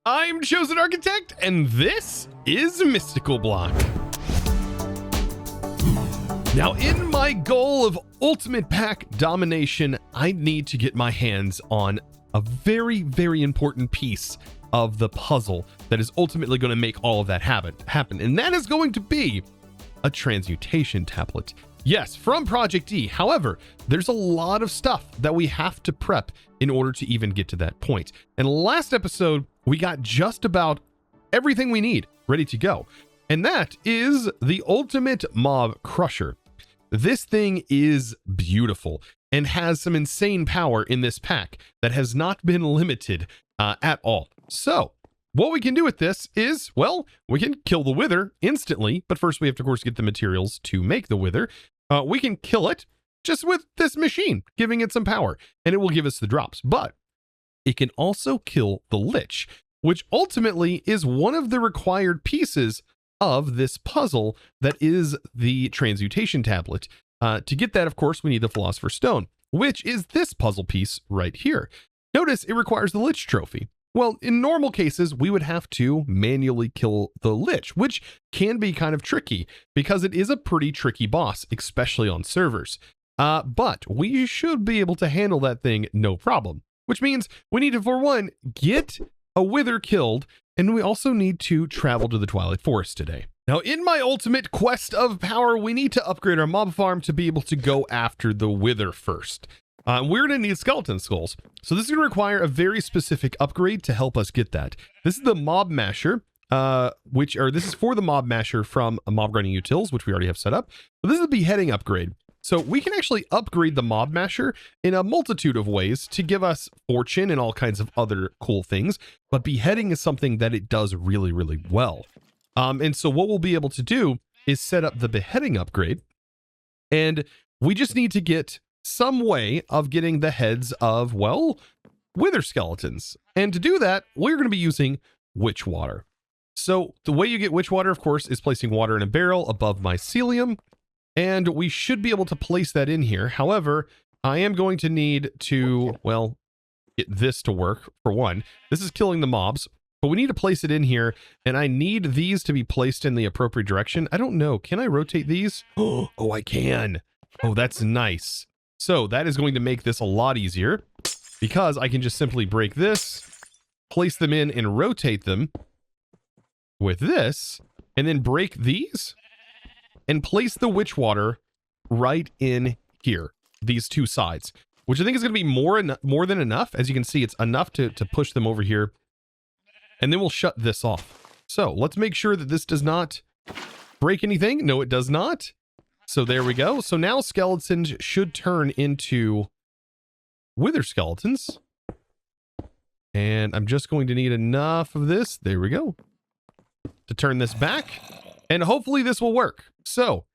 I'm ChosenArchitect, and this is Mystical Block. Now, in my goal of ultimate pack domination, I need to get my hands on a very, very important piece of the puzzle that is ultimately going to make all of that happen. And that is going to be a transmutation tablet. Yes, from Project E. However, there's a lot of stuff that we have to prep in order to even get to that point. And last episode, we got just about everything we need ready to go. And that is the ultimate mob crusher. This thing is beautiful and has some insane power in this pack that has not been limited at all. So what we can do with this is, well, we can kill the wither instantly, but first we have to, of course, get the materials to make the wither. We can kill it just with this machine, giving it some power, and it will give us the drops. But it can also kill the lich, which ultimately is one of the required pieces of this puzzle that is the transmutation tablet. To get that, of course, we need the Philosopher's Stone, which is this puzzle piece right here. Notice it requires the lich trophy. Well, in normal cases, we would have to manually kill the lich, which can be kind of tricky because it is a pretty tricky boss, especially on servers. But we should be able to handle that thing no problem, which means we need to, for one, get a wither killed, and we also need to travel to the Twilight Forest today. Now, in my ultimate quest of power, we need to upgrade our mob farm to be able to go after the wither first. We're going to need skeleton skulls. So this is going to require a very specific upgrade to help us get that. This is the mob masher, this is for the mob masher from mob grinding utils, which we already have set up. But this is the beheading upgrade. So we can actually upgrade the mob masher in a multitude of ways to give us fortune and all kinds of other cool things. But beheading is something that it does really, really well. And so what we'll be able to do is set up the beheading upgrade. And we just need to get some way of getting the heads of, well, wither skeletons. And to do that, we're going to be using witch water. So the way you get witch water, of course, is placing water in a barrel above mycelium. And we should be able to place that in here. However, I am going to need to, well, get this to work for one. This is killing the mobs, but we need to place it in here. And I need these to be placed in the appropriate direction. I don't know. Can I rotate these? Oh, I can. Oh, that's nice. So that is going to make this a lot easier because I can just simply break this, place them in and rotate them with this, and then break these and place the witch water right in here, these two sides, which I think is going to be more than enough. As you can see, it's enough to push them over here. And then we'll shut this off. So let's make sure that this does not break anything. No, it does not. So there we go. So now skeletons should turn into wither skeletons. And I'm just going to need enough of this. There we go. To turn this back. And hopefully this will work. So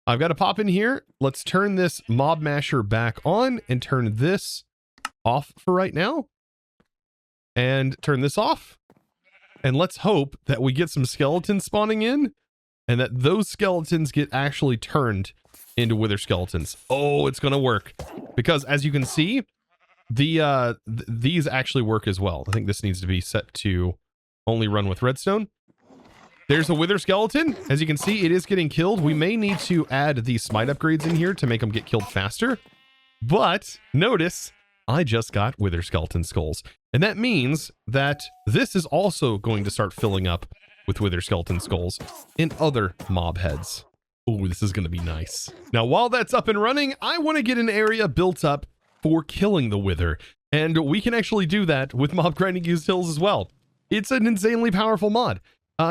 I've got to pop in here. Let's turn this mob masher back on and turn this off for right now. And turn this off. And let's hope that we get some skeletons spawning in and that those skeletons get actually turned into wither skeletons. Oh, it's going to work because as you can see, these actually work as well. I think this needs to be set to only run with redstone. There's a wither skeleton. As you can see, it is getting killed. We may need to add these smite upgrades in here to make them get killed faster. But notice I just got wither skeleton skulls. And that means that this is also going to start filling up with wither skeleton skulls and other mob heads. Oh, this is going to be nice. Now, while that's up and running, I want to get an area built up for killing the wither. And we can actually do that with mob grinding utils as well. It's an insanely powerful mod.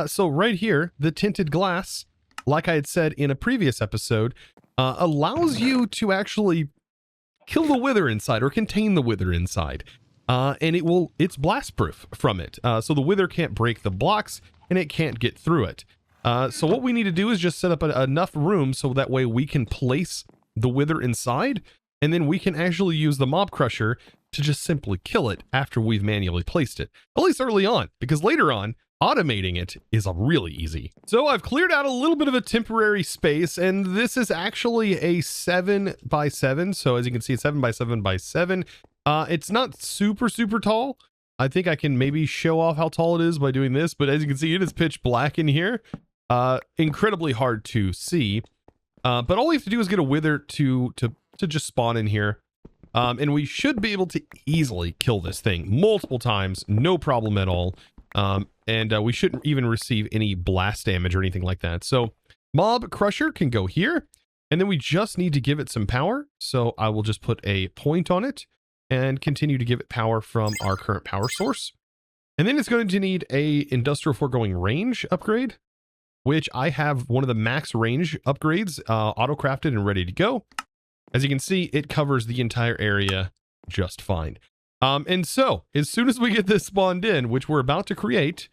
So right here, the tinted glass, like I had said in a previous episode, allows you to actually kill the wither inside or contain the wither inside. And it's blast proof from it. So the wither can't break the blocks and it can't get through it. So what we need to do is just set up enough room so that way we can place the wither inside, and then we can actually use the mob crusher to just simply kill it after we've manually placed it. At least early on, because later on, automating it is really easy. So I've cleared out a little bit of a temporary space, and this is actually a 7x7. So as you can see, 7x7x7. It's not super tall, I think I can maybe show off how tall it is by doing this, but as you can see, it is pitch black in here. Incredibly hard to see. But all we have to do is get a wither to just spawn in here. And we should be able to easily kill this thing multiple times, no problem at all. And we shouldn't even receive any blast damage or anything like that. So mob crusher can go here, and then we just need to give it some power. So I will just put a point on it and continue to give it power from our current power source. And then it's going to need a industrial foregoing range upgrade, which I have one of the max range upgrades auto-crafted and ready to go. As you can see, it covers the entire area just fine. And so, as soon as we get this spawned in, which we're about to create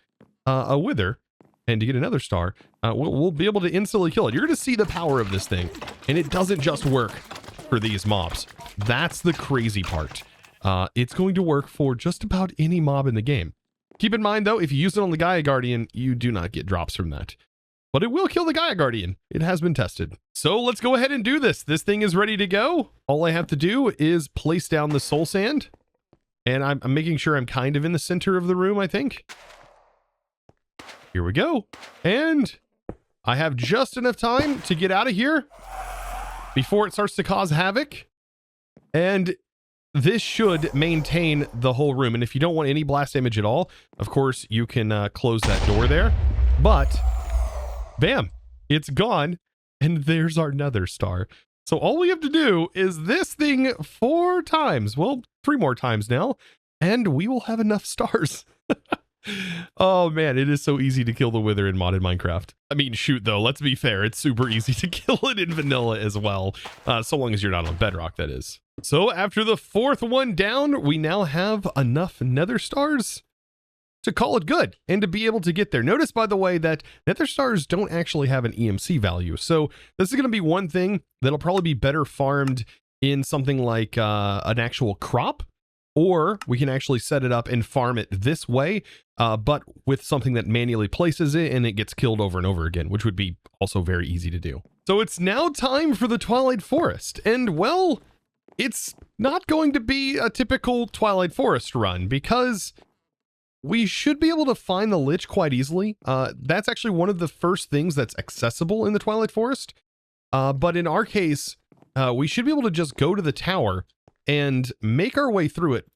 a wither, and to get another star, we'll be able to instantly kill it. You're going to see the power of this thing, and it doesn't just work for these mobs. That's the crazy part. It's going to work for just about any mob in the game. Keep in mind, though, if you use it on the Gaia Guardian, you do not get drops from that. But it will kill the Gaia Guardian. It has been tested. So let's go ahead and do this. This thing is ready to go. All I have to do is place down the soul sand. And I'm making sure I'm kind of in the center of the room, I think. Here we go. And I have just enough time to get out of here before it starts to cause havoc. And this should maintain the whole room. And if you don't want any blast damage at all, of course, you can close that door there. But bam, it's gone. And there's our nether star. So all we have to do is this thing 4 times. Well, 3 more times now. And we will have enough stars. Oh man, it is so easy to kill the wither in modded Minecraft. I mean, shoot though, let's be fair. It's super easy to kill it in vanilla as well. So long as you're not on bedrock, that is. So after the 4th one down, we now have enough nether stars to call it good and to be able to get there. Notice, by the way, that nether stars don't actually have an EMC value. So this is going to be one thing that'll probably be better farmed in something like an actual crop, or we can actually set it up and farm it this way, but with something that manually places it and it gets killed over and over again, which would be also very easy to do. So it's now time for the Twilight Forest. And well, it's not going to be a typical Twilight Forest run because we should be able to find the lich quite easily. That's actually one of the first things that's accessible in the Twilight Forest. But in our case, we should be able to just go to the tower and make our way through it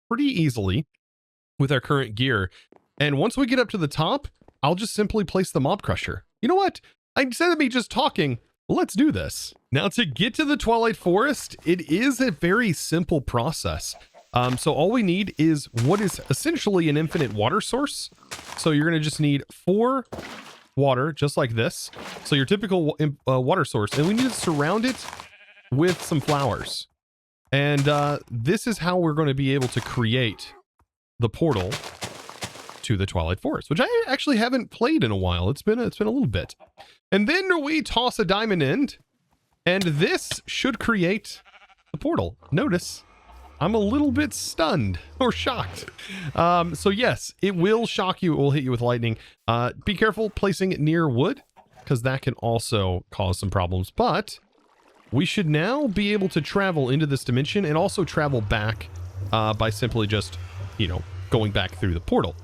pretty easily with our current gear. And once we get up to the top, I'll just simply place the mob crusher. You know what? Instead of me just talking, let's do this. Now, to get to the Twilight Forest, it is a very simple process. So all we need is what is essentially an infinite water source. So you're going to just need 4 water, just like this. So your typical water source, and we need to surround it with some flowers. And this is how we're going to be able to create the portal to the Twilight Forest, which I actually haven't played in a while. It's been a little bit. And then we toss a diamond in, and this should create the portal. Notice I'm a little bit stunned or shocked. So yes, it will shock you. It will hit you with lightning. Be careful placing it near wood, because that can also cause some problems. But we should now be able to travel into this dimension and also travel back by simply just, going back through the portal.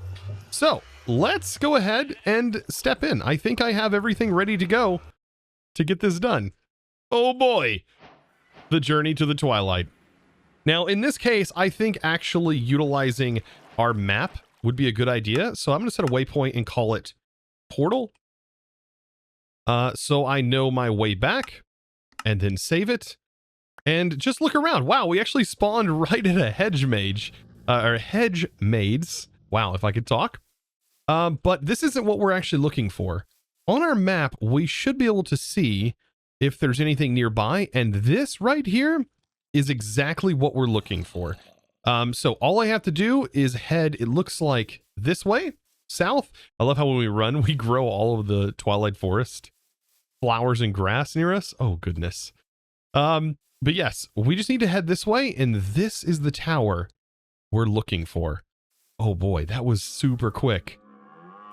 So let's go ahead and step in. I think I have everything ready to go to get this done. Oh boy, the journey to the Twilight. Now, in this case, I think actually utilizing our map would be a good idea. So I'm going to set a waypoint and call it portal. So I know my way back, and then save it and just look around. Wow, we actually spawned right at a hedge mage, or hedge maids. Wow, if I could talk. But this isn't what we're actually looking for. On our map, we should be able to see if there's anything nearby, and this right here is exactly what we're looking for. So all I have to do is head, it looks like this way, south. I love how when we run, we grow all of the Twilight Forest flowers and grass near us. Oh goodness. But yes, we just need to head this way, and this is the tower we're looking for. Oh boy, that was super quick.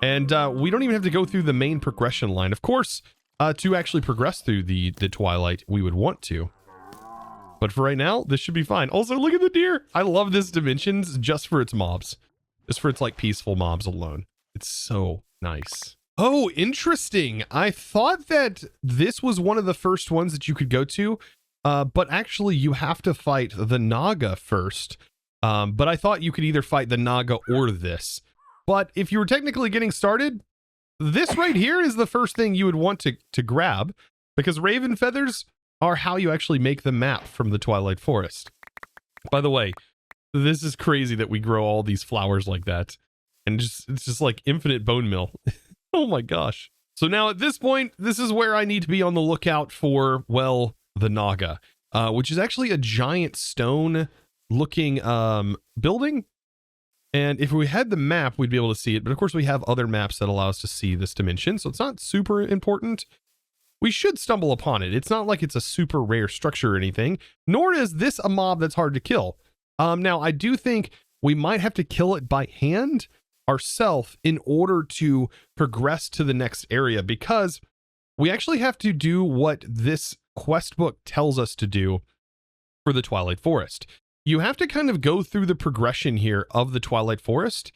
And we don't even have to go through the main progression line. Of course, to actually progress through the Twilight, we would want to. But for right now, this should be fine. Also, look at the deer. I love this dimensions just for its mobs. just for its like peaceful mobs alone. It's so nice. Oh, interesting. I thought that this was one of the first ones that you could go to, but actually you have to fight the Naga first. But I thought you could either fight the Naga or this. But if you were technically getting started, this right here is the first thing you would want to grab, because Raven Feathers are how you actually make the map from the Twilight Forest. By the way, this is crazy that we grow all these flowers like that. And it's just like infinite bone meal. Oh my gosh. So now at this point, this is where I need to be on the lookout for, well, the Naga, which is actually a giant stone looking building. And if we had the map, we'd be able to see it. But of course, we have other maps that allow us to see this dimension. So it's not super important. We should stumble upon it. It's not like it's a super rare structure or anything, nor is this a mob that's hard to kill. Now, I do think we might have to kill it by hand ourselves in order to progress to the next area, because we actually have to do what this quest book tells us to do for the Twilight Forest. You have to kind of go through the progression here of the Twilight Forest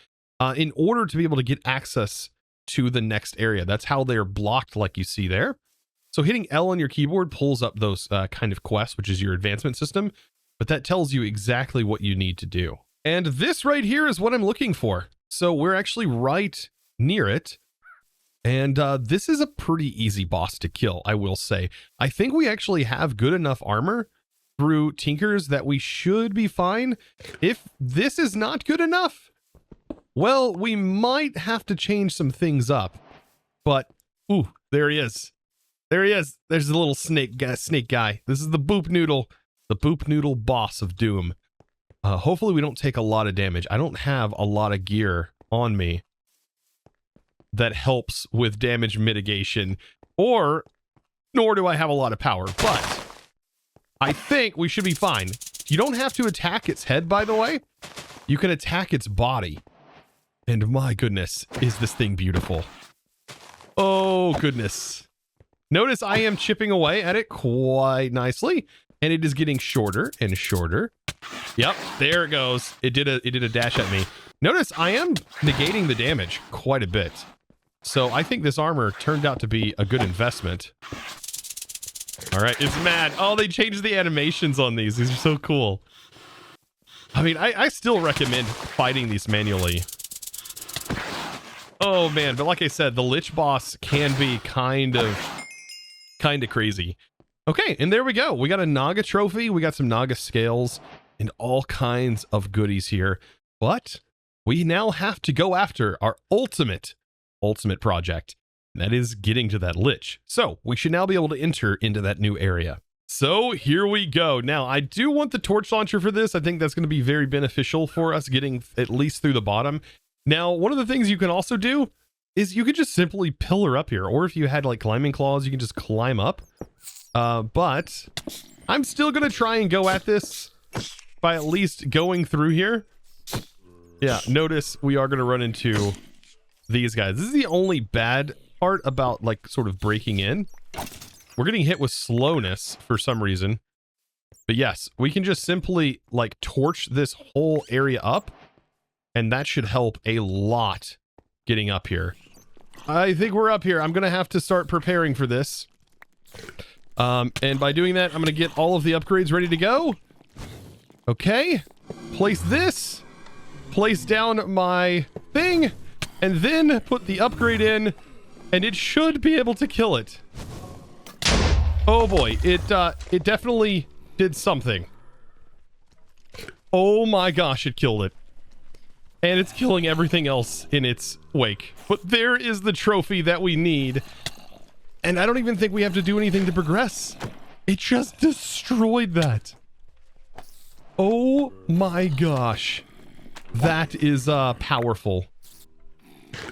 in order to be able to get access to the next area. That's how they're blocked, like you see there. So hitting L on your keyboard pulls up those kind of quests, which is your advancement system, but that tells you exactly what you need to do. And this right here is what I'm looking for. So we're actually right near it. And this is a pretty easy boss to kill, I will say. I think we actually have good enough armor through Tinkers that we should be fine. If this is not good enough, well, we might have to change some things up. But, ooh, there he is. There he is. There's the little snake guy. This is the Boop Noodle, the Boop Noodle boss of Doom. Hopefully we don't take a lot of damage. I don't have a lot of gear on me that helps with damage mitigation, nor do I have a lot of power, but I think we should be fine. You don't have to attack its head, by the way. You can attack its body. And my goodness, is this thing beautiful. Oh, goodness. Notice I am chipping away at it quite nicely, and it is getting shorter and shorter. Yep, there it goes. It did a dash at me. Notice I am negating the damage quite a bit. So I think this armor turned out to be a good investment. All right, it's mad. Oh, they changed the animations on these. These are so cool. I mean, I still recommend fighting these manually. Oh man, but like I said, the Lich boss can be kind of crazy. Okay, and there we go. We got a Naga trophy. We got some Naga scales and all kinds of goodies here. But we now have to go after our ultimate project. And that is getting to that Lich. So we should now be able to enter into that new area. So here we go. Now, I do want the torch launcher for this. I think that's going to be very beneficial for us getting at least through the bottom. Now, one of the things you can also do is you could just simply pillar up here. Or if you had like climbing claws, you can just climb up. But I'm still going to try and go at this by at least going through here. Yeah, notice we are going to run into these guys. This is the only bad part about like sort of breaking in. We're getting hit with slowness for some reason. But yes, we can just simply like torch this whole area up, and that should help a lot getting up here. I think we're up here. I'm going to have to start preparing for this. And by doing that, I'm going to get all of the upgrades ready to go. Okay. Place this. Place down my thing. And then put the upgrade in. And it should be able to kill it. Oh boy. It definitely did something. Oh my gosh, it killed it. And it's killing everything else in its wake. But there is the trophy that we need. And I don't even think we have to do anything to progress. It just destroyed that. Oh my gosh. That is powerful.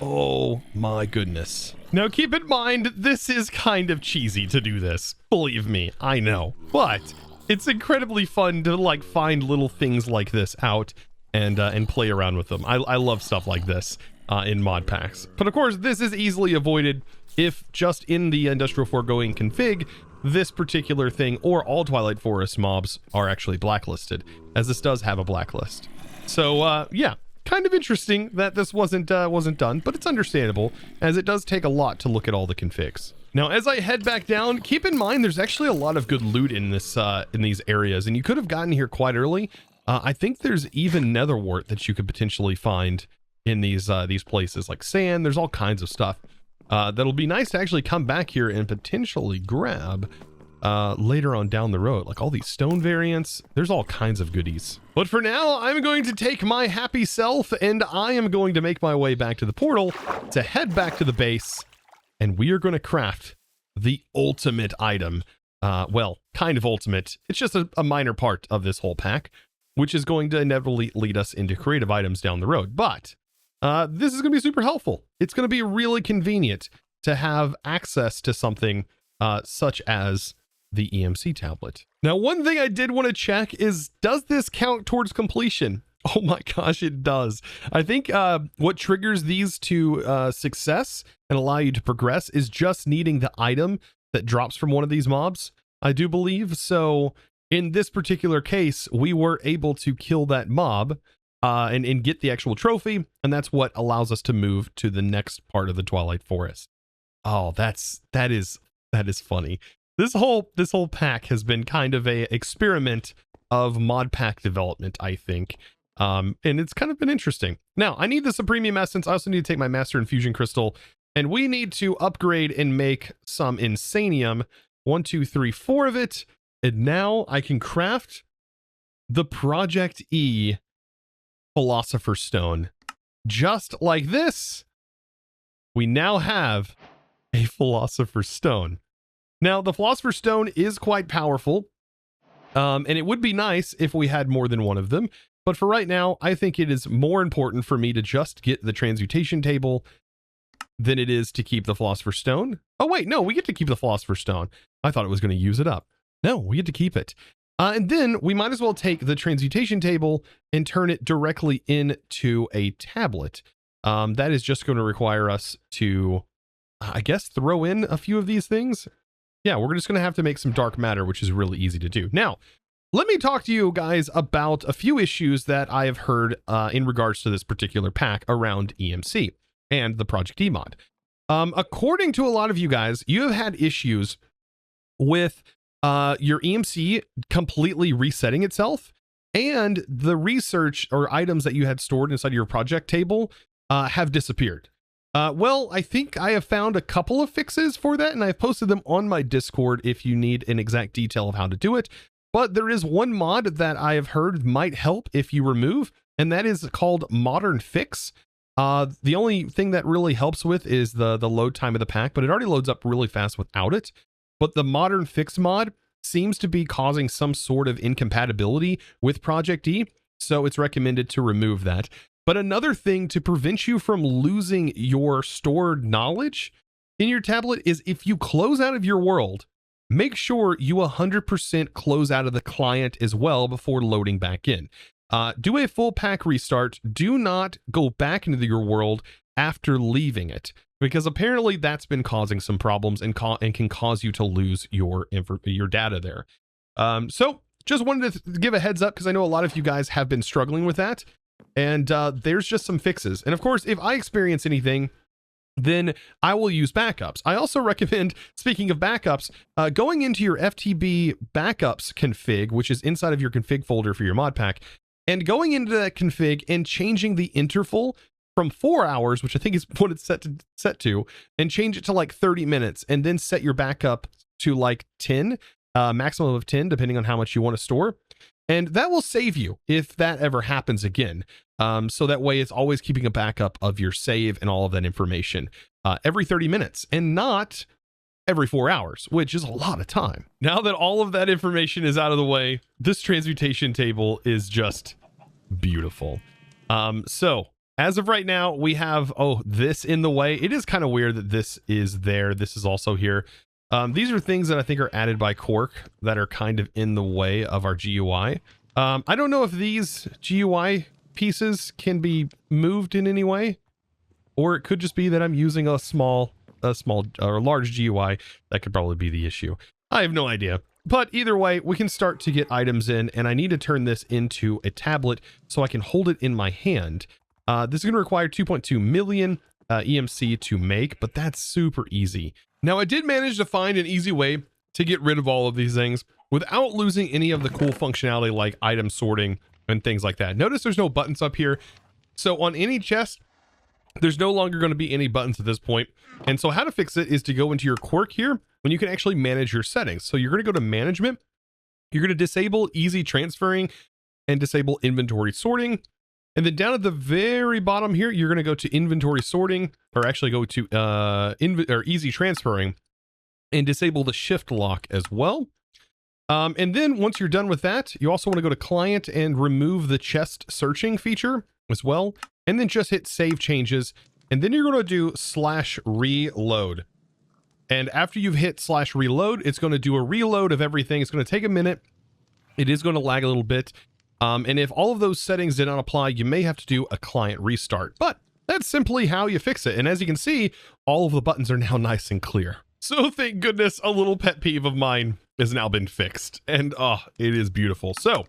Oh my goodness. Now keep in mind, this is kind of cheesy to do this. Believe me, I know. But it's incredibly fun to like find little things like this out and play around with them. I love stuff like this in mod packs. But of course, this is easily avoided if just in the Industrial Foregoing config, this particular thing or all Twilight Forest mobs are actually blacklisted, as this does have a blacklist. So yeah, kind of interesting that this wasn't done, but it's understandable, as it does take a lot to look at all the configs. Now, as I head back down, keep in mind there's actually a lot of good loot in this in these areas, and you could have gotten here quite early. I think there's even netherwort that you could potentially find in these places, like sand. There's all kinds of stuff that'll be nice to actually come back here and potentially grab later on down the road, like all these stone variants. There's all kinds of goodies. But for now, I'm going to take my happy self and I am going to make my way back to the portal to head back to the base, and we are going to craft the ultimate item. Well, kind of ultimate. It's just a minor part of this whole pack, which is going to inevitably lead us into creative items down the road. But this is going to be super helpful. It's going to be really convenient to have access to something such as the EMC tablet. Now, one thing I did want to check is, does this count towards completion? Oh my gosh, it does. I think what triggers these to success and allow you to progress is just needing the item that drops from one of these mobs, I do believe. So in this particular case, we were able to kill that mob and get the actual trophy, and that's what allows us to move to the next part of the Twilight Forest. Oh, that is funny. This whole pack has been kind of a experiment of mod pack development, I think. And it's kind of been interesting. Now, I need the Supremium Essence. I also need to take my Master Infusion Crystal, and we need to upgrade and make some Insanium. 1, 2, 3, 4 of it. And now I can craft the Project E Philosopher's Stone. Just like this, we now have a Philosopher's Stone. Now, the Philosopher's Stone is quite powerful, and it would be nice if we had more than one of them. But for right now, I think it is more important for me to just get the transmutation table than it is to keep the Philosopher's Stone. Oh, wait, no, we get to keep the Philosopher's Stone. I thought it was going to use it up. No, we get to keep it. And then we might as well take the transmutation table and turn it directly into a tablet. That is just going to require us to, I guess, throw in a few of these things. Yeah, we're just going to have to make some dark matter, which is really easy to do. Now, let me talk to you guys about a few issues that I have heard in regards to this particular pack around EMC and the Project E mod. According to a lot of you guys, you have had issues with your EMC completely resetting itself, and the research or items that you had stored inside your project table have disappeared. Well, I think I have found a couple of fixes for that, and I've posted them on my Discord if you need an exact detail of how to do it. But there is one mod that I have heard might help if you remove, and that is called Modern Fix. The only thing that really helps with is the load time of the pack, but it already loads up really fast without it. But the Modern Fix mod seems to be causing some sort of incompatibility with Project E, so it's recommended to remove that. But another thing to prevent you from losing your stored knowledge in your tablet is if you close out of your world, make sure you 100% close out of the client as well before loading back in. Do a full pack restart. Do not go back into your world after leaving it, because apparently that's been causing some problems and can cause you to lose your data there. So just wanted to give a heads up, because I know a lot of you guys have been struggling with that. And there's just some fixes. And of course, if I experience anything, then I will use backups. I also recommend, speaking of backups, going into your FTB backups config, which is inside of your config folder for your mod pack, and going into that config and changing the interval from 4 hours, which I think is what it's set to, and change it to like 30 minutes, and then set your backup to like 10, maximum of 10, depending on how much you want to store. And that will save you if that ever happens again. So that way it's always keeping a backup of your save and all of that information every 30 minutes and not every 4 hours, which is a lot of time. Now that all of that information is out of the way, this transmutation table is just beautiful. So as of right now, we have, this in the way. It is kind of weird that this is there. This is also here. These are things that I think are added by Quark that are kind of in the way of our GUI. I don't know if these GUI pieces can be moved in any way, or it could just be that I'm using a large GUI. That could probably be the issue. I have no idea. But either way, we can start to get items in, and I need to turn this into a tablet so I can hold it in my hand. This is going to require 2.2 million EMC to make, but that's super easy. Now, I did manage to find an easy way to get rid of all of these things without losing any of the cool functionality like item sorting and things like that. Notice there's no buttons up here. So on any chest, there's no longer going to be any buttons at this point. And so how to fix it is to go into your quirk here when you can actually manage your settings. So you're going to go to management. You're going to disable easy transferring and disable inventory sorting. And then down at the very bottom here, you're going to go to inventory sorting, or actually go to easy transferring and disable the shift lock as well. And then once you're done with that, you also want to go to client and remove the chest searching feature as well. And then just hit save changes. And then you're going to do /reload. And after you've hit /reload, it's going to do a reload of everything. It's going to take a minute. It is going to lag a little bit. And if all of those settings did not apply, you may have to do a client restart. But that's simply how you fix it. And as you can see, all of the buttons are now nice and clear. So thank goodness a little pet peeve of mine has now been fixed. And it is beautiful. So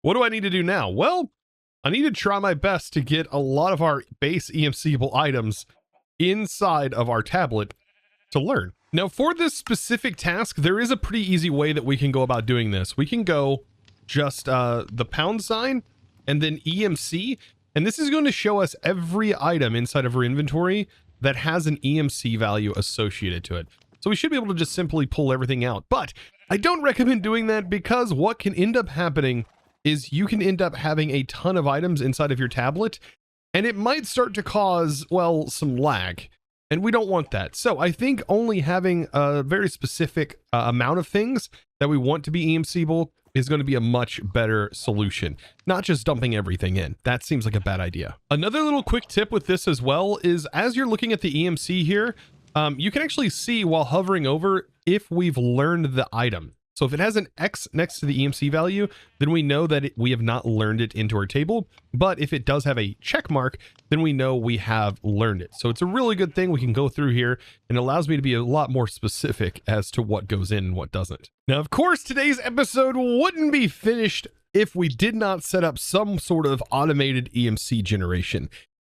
what do I need to do now? Well, I need to try my best to get a lot of our base EMCable items inside of our tablet to learn. Now for this specific task, there is a pretty easy way that we can go about doing this. We can go just the pound sign and then EMC. And this is going to show us every item inside of our inventory that has an EMC value associated to it. So we should be able to just simply pull everything out. But I don't recommend doing that because what can end up happening is you can end up having a ton of items inside of your tablet and it might start to cause, well, some lag. And we don't want that. So I think only having a very specific amount of things that we want to be EMCable is going to be a much better solution, not just dumping everything in. That seems like a bad idea. Another little quick tip with this as well is as you're looking at the EMC here, you can actually see while hovering over if we've learned the item. So if it has an X next to the EMC value, then we know that we have not learned it into our table. But if it does have a check mark, then we know we have learned it. So it's a really good thing we can go through here and allows me to be a lot more specific as to what goes in and what doesn't. Now, of course, today's episode wouldn't be finished if we did not set up some sort of automated EMC generation.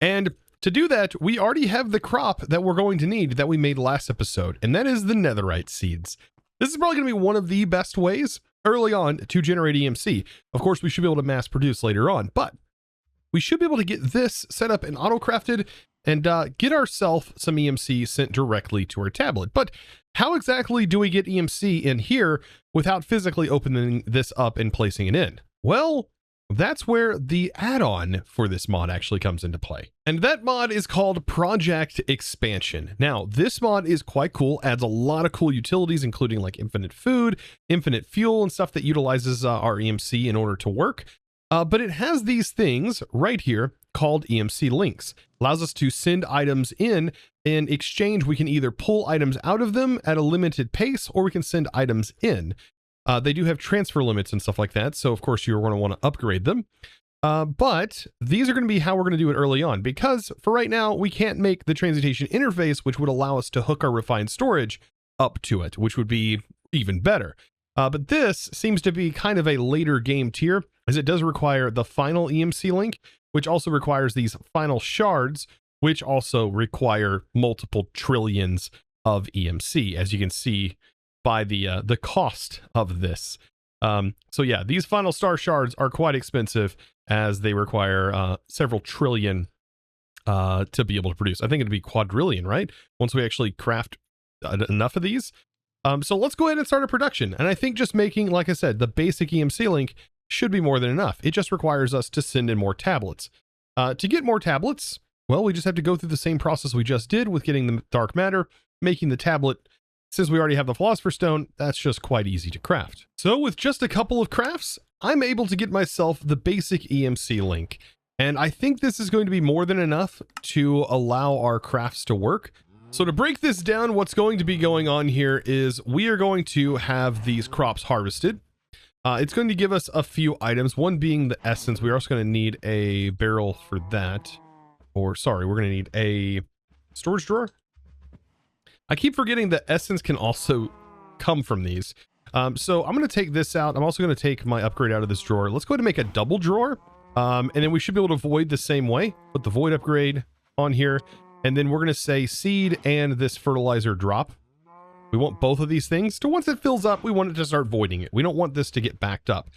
And to do that, we already have the crop that we're going to need that we made last episode, and that is the netherite seeds. This is probably going to be one of the best ways early on to generate EMC. Of course, we should be able to mass produce later on, but we should be able to get this set up and auto-crafted and get ourselves some EMC sent directly to our tablet. But how exactly do we get EMC in here without physically opening this up and placing it in? Well, that's where the add-on for this mod actually comes into play. And that mod is called Project Expansion. Now, this mod is quite cool, adds a lot of cool utilities, including like infinite food, infinite fuel, and stuff that utilizes our EMC in order to work. But it has these things right here called EMC links. Allows us to send items in exchange. We can either pull items out of them at a limited pace, or we can send items in. They do have transfer limits and stuff like that, so of course you're going to want to upgrade them. But these are going to be how we're going to do it early on, because for right now, we can't make the transmutation interface, which would allow us to hook our refined storage up to it, which would be even better. But this seems to be kind of a later game tier, as it does require the final EMC link, which also requires these final shards, which also require multiple trillions of EMC, as you can see by the cost of this. So yeah, these final star shards are quite expensive, as they require several trillion to be able to produce. I think it'd be quadrillion, right? Once we actually craft enough of these. So let's go ahead and start a production. And I think just making, like I said, the basic EMC link should be more than enough. It just requires us to send in more tablets. To get more tablets, well, we just have to go through the same process we just did with getting the dark matter, making the tablet. Since we already have the Philosopher's Stone, that's just quite easy to craft. So with just a couple of crafts, I'm able to get myself the basic EMC link. And I think this is going to be more than enough to allow our crafts to work. So to break this down, what's going to be going on here is we are going to have these crops harvested. It's going to give us a few items, one being the essence. We're also going to need a barrel for that. Or sorry, we're going to need a storage drawer. I keep forgetting that essence can also come from these. So I'm going to take this out. I'm also going to take my upgrade out of this drawer. Let's go ahead and make a double drawer. And then we should be able to void the same way. Put the void upgrade on here. And then we're going to say seed and this fertilizer drop. We want both of these things. So once it fills up, we want it to start voiding it. We don't want this to get backed up.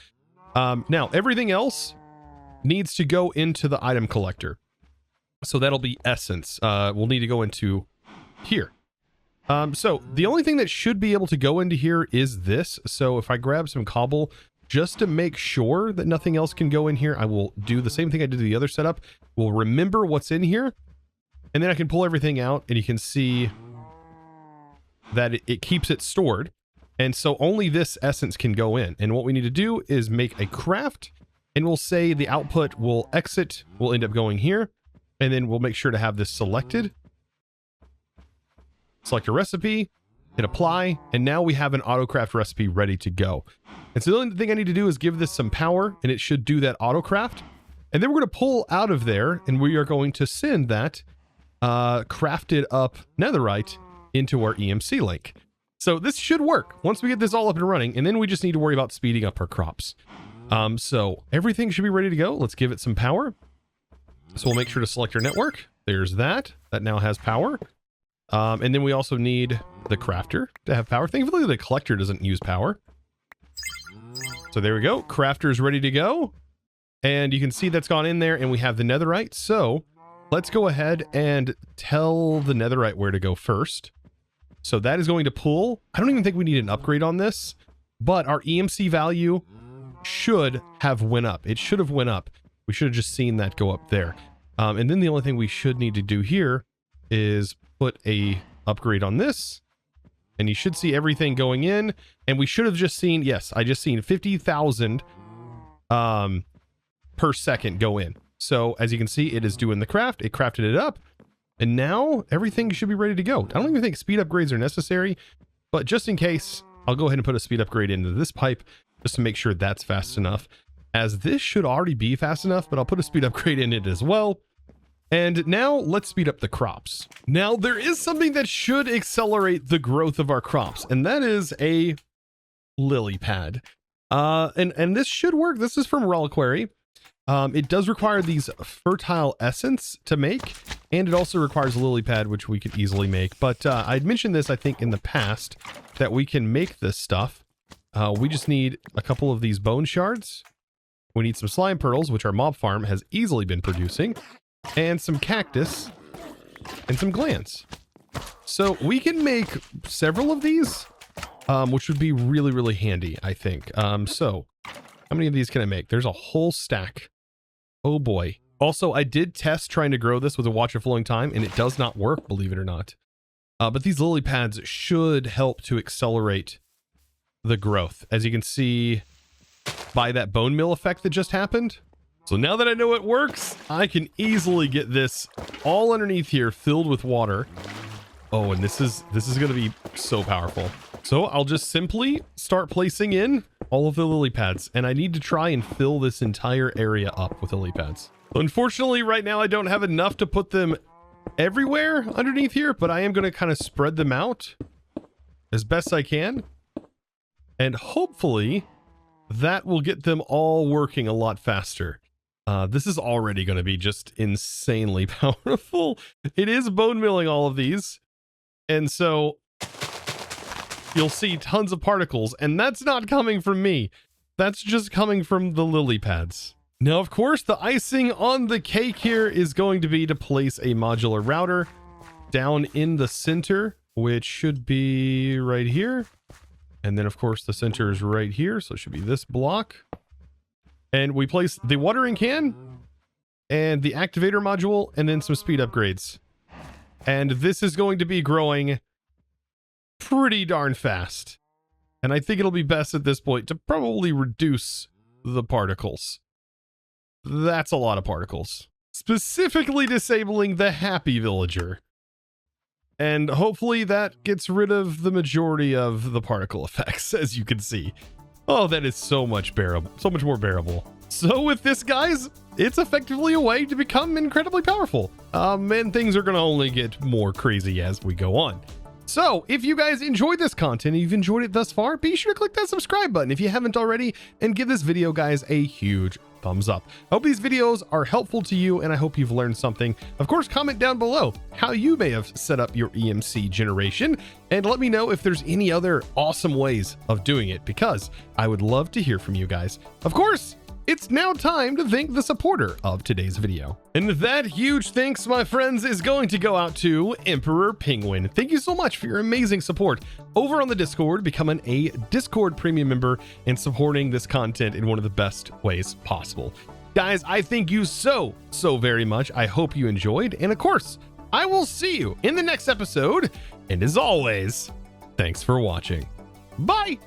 Now, everything else needs to go into the item collector. So that'll be essence. We'll need to go into here. So the only thing that should be able to go into here is this. So if I grab some cobble, just to make sure that nothing else can go in here, I will do the same thing I did to the other setup. We'll remember what's in here, and then I can pull everything out, and you can see that it keeps it stored. And so only this essence can go in. And what we need to do is make a craft, and we'll say the output will exit, will end up going here, and then we'll make sure to have this selected. Select a recipe, hit apply, and now we have an autocraft recipe ready to go. And so the only thing I need to do is give this some power, and it should do that autocraft. And then we're going to pull out of there, and we are going to send that crafted up netherite into our EMC link. So this should work once we get this all up and running, and then we just need to worry about speeding up our crops. So everything should be ready to go. Let's give it some power. So we'll make sure to select our network. There's that. That now has power. And then we also need the crafter to have power. Thankfully, the collector doesn't use power. So there we go. Crafter is ready to go. And you can see that's gone in there, and we have the netherite. So let's go ahead and tell the netherite where to go first. So that is going to pull. I don't even think we need an upgrade on this, but our EMC value should have went up. It should have went up. We should have just seen that go up there. And then the only thing we should need to do here is put a upgrade on this, and you should see everything going in. And we should have just seen, yes, I just seen 50,000 per second go in. So as you can see, it is doing the craft. It crafted it up, and now everything should be ready to go. I don't even think speed upgrades are necessary, but just in case, I'll go ahead and put a speed upgrade into this pipe just to make sure that's fast enough, as this should already be fast enough, but I'll put a speed upgrade in it as well. And now let's speed up the crops. Now there is something that should accelerate the growth of our crops, and that is a lily pad. And this should work. This is from Reliquary. It does require these fertile essence to make, and it also requires a lily pad, which we could easily make. But I'd mentioned this, I think, in the past, that we can make this stuff. We just need a couple of these bone shards. We need some slime pearls, which our mob farm has easily been producing, and some cactus, and some glands. So we can make several of these, which would be really, really handy, I think. So how many of these can I make? There's a whole stack. Oh boy. Also, I did test trying to grow this with a watch of flowing time, and it does not work, believe it or not. But these lily pads should help to accelerate the growth, as you can see by that bone meal effect that just happened. So now that I know it works, I can easily get this all underneath here filled with water. Oh, and this is going to be so powerful. So I'll just simply start placing in all of the lily pads, and I need to try and fill this entire area up with lily pads. So unfortunately, right now I don't have enough to put them everywhere underneath here, but I am going to kind of spread them out as best I can. And hopefully that will get them all working a lot faster. This is already going to be just insanely powerful. It is bone milling all of these. And so you'll see tons of particles, and that's not coming from me. That's just coming from the lily pads. Now, of course, the icing on the cake here is going to be to place a modular router down in the center, which should be right here. And then, of course, the center is right here, so it should be this block. And we place the watering can and the activator module, and then some speed upgrades. And this is going to be growing pretty darn fast. And I think it'll be best at this point to probably reduce the particles. That's a lot of particles. Specifically disabling the happy villager. And hopefully that gets rid of the majority of the particle effects, as you can see. Oh, that is so much bearable, so much more bearable. So with this, guys, it's effectively a way to become incredibly powerful. And things are going to only get more crazy as we go on. So if you guys enjoyed this content, and you've enjoyed it thus far, be sure to click that subscribe button if you haven't already, and give this video, guys, a huge thumbs up. I hope these videos are helpful to you, and I hope you've learned something. Of course, comment down below how you may have set up your EMC generation, and let me know if there's any other awesome ways of doing it, because I would love to hear from you guys. Of course, it's now time to thank the supporter of today's video. And that huge thanks, my friends, is going to go out to Emperor Penguin. Thank you so much for your amazing support over on the Discord, becoming a Discord premium member and supporting this content in one of the best ways possible. Guys, I thank you so very much. I hope you enjoyed. And of course, I will see you in the next episode. And as always, thanks for watching. Bye.